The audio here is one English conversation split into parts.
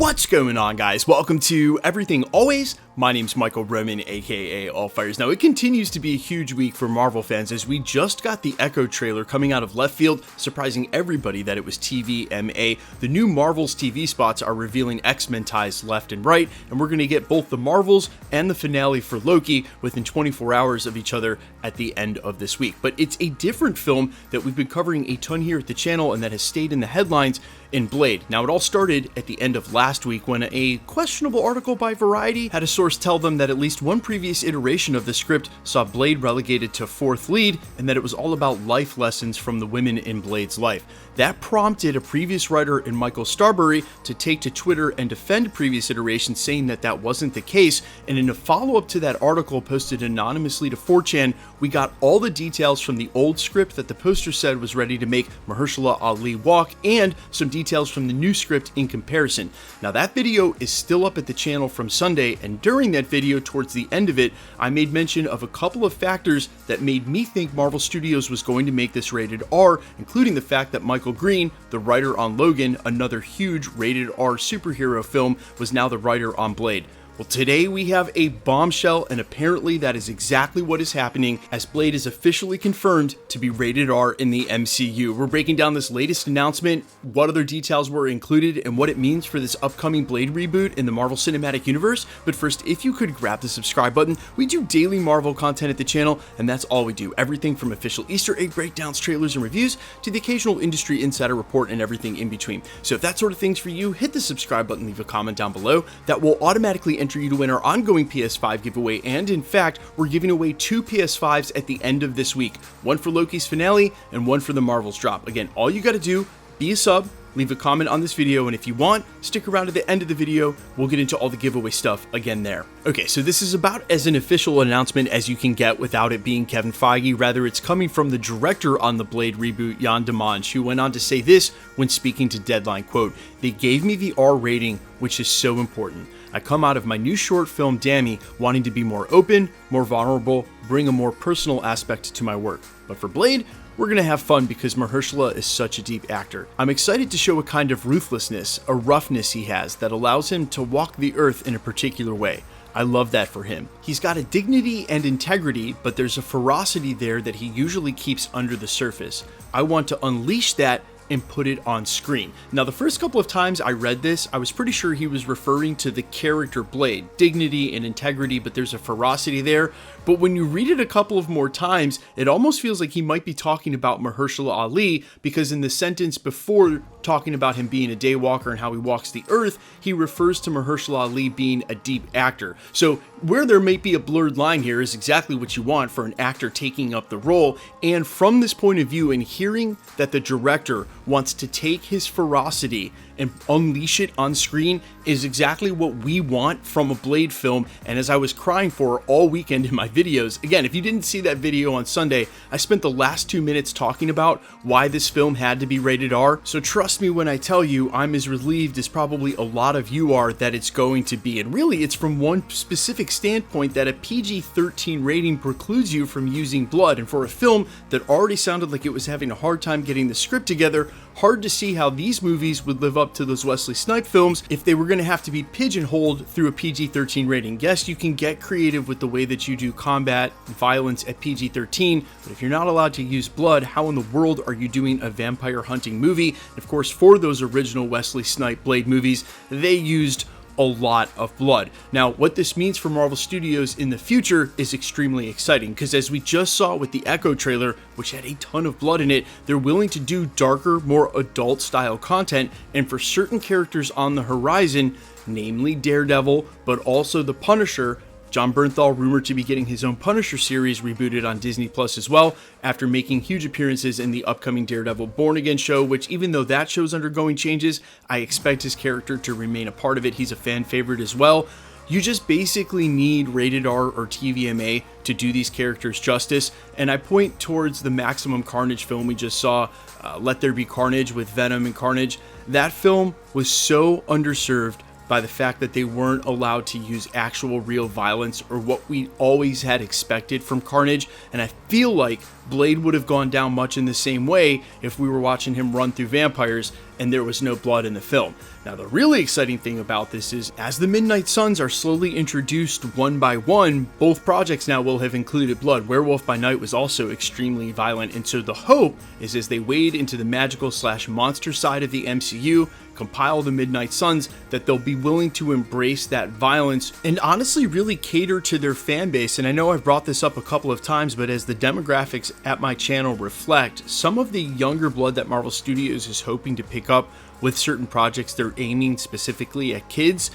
What's going on, guys? Welcome to Everything Always. My name's Michael Roman, aka Allfires. Now, it continues to be a huge week for Marvel fans as we just got the Echo trailer coming out of left field, surprising everybody that it was TVMA. The new Marvel's TV spots are revealing X-Men ties left and right, and we're going to get both the Marvels and the finale for Loki within 24 hours of each other at the end of this week. But it's a different film that we've been covering a ton here at the channel and that has stayed in the headlines in Blade. Now, it all started at the end of last week when a questionable article by Variety had a source tell them that at least one previous iteration of the script saw Blade relegated to fourth lead and that it was all about life lessons from the women in Blade's life. That prompted a previous writer in Michael Starbury to take to Twitter and defend previous iterations, saying that that wasn't the case. And in a follow-up to that article posted anonymously to 4chan, we got all the details from the old script that the poster said was ready to make Mahershala Ali walk, and some details from the new script in comparison. Now, that video is still up at the channel from Sunday, and during that video, towards the end of it, I made mention of a couple of factors that made me think Marvel Studios was going to make this rated R, including the fact that Michael Green, the writer on Logan, another huge rated R superhero film, was now the writer on Blade. Well, today we have a bombshell, and apparently that is exactly what is happening, as Blade is officially confirmed to be rated R in the MCU. We're breaking down this latest announcement, what other details were included, and what it means for this upcoming Blade reboot in the Marvel Cinematic Universe. But first, if you could grab the subscribe button. We do daily Marvel content at the channel, and that's all we do. Everything from official Easter egg breakdowns, trailers, and reviews to the occasional industry insider report and everything in between. So if that sort of thing's for you, hit the subscribe button, leave a comment down below. That will automatically enter you to win our ongoing PS5 giveaway, and in fact, we're giving away 2 PS5s at the end of this week, one for Loki's finale and one for the Marvels drop. Again, all you got to do, be a sub, leave a comment on this video, and if you want, stick around to the end of the video. We'll get into all the giveaway stuff again there. Okay, so this is about as an official announcement as you can get without it being Kevin Feige. Rather, it's coming from the director on the Blade reboot, Jan Demange, who went on to say this when speaking to Deadline, quote, "They gave me the R rating, which is so important. I come out of my new short film, Dammy, wanting to be more open, more vulnerable, bring a more personal aspect to my work. But for Blade, we're going to have fun because Mahershala is such a deep actor. I'm excited to show a kind of ruthlessness, a roughness he has that allows him to walk the earth in a particular way. I love that for him. He's got a dignity and integrity, but there's a ferocity there that he usually keeps under the surface. I want to unleash that and put it on screen." Now, the first couple of times I read this, I was pretty sure he was referring to the character Blade. Dignity and integrity, but there's a ferocity there. But when you read it a couple of more times, it almost feels like he might be talking about Mahershala Ali, because in the sentence before talking about him being a daywalker and how he walks the earth, he refers to Mahershala Ali being a deep actor. So where there may be a blurred line here is exactly what you want for an actor taking up the role. And from this point of view, and hearing that the director wants to take his ferocity and unleash it on screen is exactly what we want from a Blade film, and as I was crying for all weekend in my videos. Again, if you didn't see that video on Sunday, I spent the last 2 minutes talking about why this film had to be rated R, so trust me when I tell you I'm as relieved as probably a lot of you are that it's going to be. And really, it's from one specific standpoint that a PG-13 rating precludes you from using blood, and for a film that already sounded like it was having a hard time getting the script together, hard to see how these movies would live up to those Wesley Snipes films if they were going to have to be pigeonholed through a PG-13 rating. Yes, you can get creative with the way that you do combat and violence at PG-13, but if you're not allowed to use blood, how in the world are you doing a vampire hunting movie? And of course, for those original Wesley Snipes Blade movies, they used a lot of blood. Now, what this means for Marvel Studios in the future is extremely exciting, because as we just saw with the Echo trailer, which had a ton of blood in it, they're willing to do darker, more adult style content, and for certain characters on the horizon, namely Daredevil, but also the Punisher. Jon Bernthal rumored to be getting his own Punisher series rebooted on Disney Plus as well, after making huge appearances in the upcoming Daredevil Born Again show, which even though that show's undergoing changes, I expect his character to remain a part of it. He's a fan favorite as well. You just basically need rated R or TVMA to do these characters justice, and I point towards the Maximum Carnage film we just saw, Let There Be Carnage with Venom and Carnage. That film was so underserved by the fact that they weren't allowed to use actual real violence or what we always had expected from Carnage, and I feel like Blade would have gone down much in the same way if we were watching him run through vampires and there was no blood in the film. Now, the really exciting thing about this is, as the Midnight Suns are slowly introduced one by one, both projects now will have included blood. Werewolf by Night was also extremely violent, and so the hope is, as they wade into the magical/monster side of the MCU, compile the Midnight Suns, that they'll be willing to embrace that violence and honestly really cater to their fan base. And I know I've brought this up a couple of times, but as the demographics at my channel reflect, some of the younger blood that Marvel Studios is hoping to pick up with certain projects they're aiming specifically at kids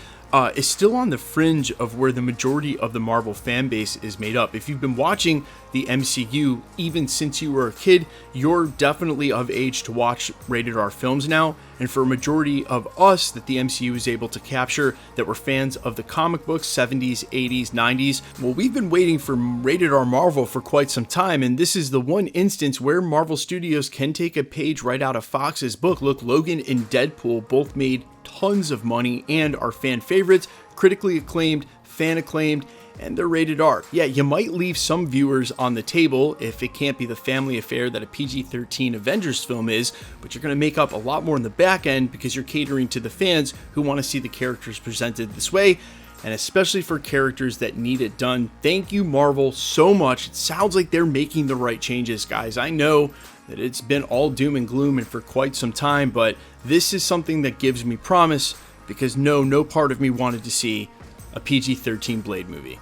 is still on the fringe of where the majority of the Marvel fan base is made up. If you've been watching the MCU even since you were a kid, you're definitely of age to watch rated R films now. And for a majority of us that the MCU is able to capture that were fans of the comic books, 70s, 80s, 90s, well, we've been waiting for rated R Marvel for quite some time, and this is the one instance where Marvel Studios can take a page right out of Fox's book. Look, Logan and Deadpool both made tons of money and are fan favorites, critically acclaimed, fan acclaimed, and they're rated R. Yeah, you might leave some viewers on the table if it can't be the family affair that a PG-13 Avengers film is, but you're going to make up a lot more in the back end because you're catering to the fans who want to see the characters presented this way, and especially for characters that need it done. Thank you, Marvel, so much. It sounds like they're making the right changes, guys. I know that it's been all doom and gloom and for quite some time, but this is something that gives me promise, because no part of me wanted to see a PG-13 Blade movie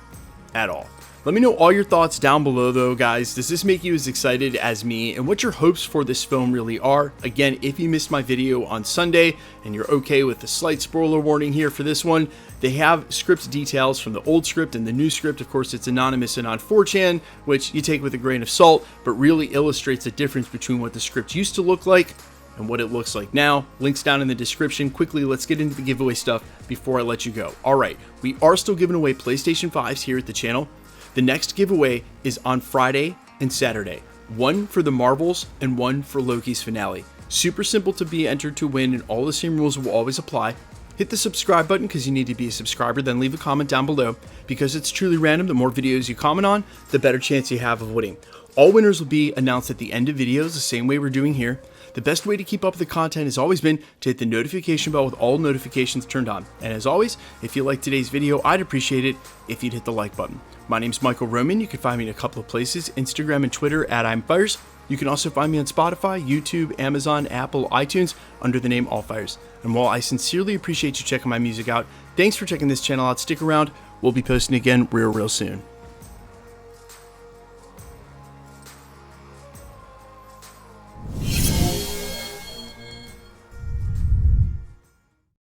at all. Let me know all your thoughts down below though, guys. Does this make you as excited as me, and what your hopes for this film really are? Again, if you missed my video on Sunday and you're okay with the slight spoiler warning here for this one, they have script details from the old script and the new script. Of course, it's anonymous and on 4chan, which you take with a grain of salt, but really illustrates the difference between what the script used to look like and what it looks like now. Links down in the description. Quickly, let's get into the giveaway stuff before I let you go. All right, we are still giving away PlayStation 5s here at the channel. The next giveaway is on Friday and Saturday. One for the Marvels and one for Loki's finale. Super simple to be entered to win, and all the same rules will always apply. Hit the subscribe button because you need to be a subscriber, then leave a comment down below. Because it's truly random, the more videos you comment on, the better chance you have of winning. All winners will be announced at the end of videos, the same way we're doing here. The best way to keep up with the content has always been to hit the notification bell with all notifications turned on. And as always, if you liked today's video, I'd appreciate it if you'd hit the like button. My name's Michael Roman. You can find me in a couple of places, Instagram and Twitter at I'mFires. You can also find me on Spotify, YouTube, Amazon, Apple, iTunes under the name AllFires. And while I sincerely appreciate you checking my music out, thanks for checking this channel out. Stick around. We'll be posting again real soon.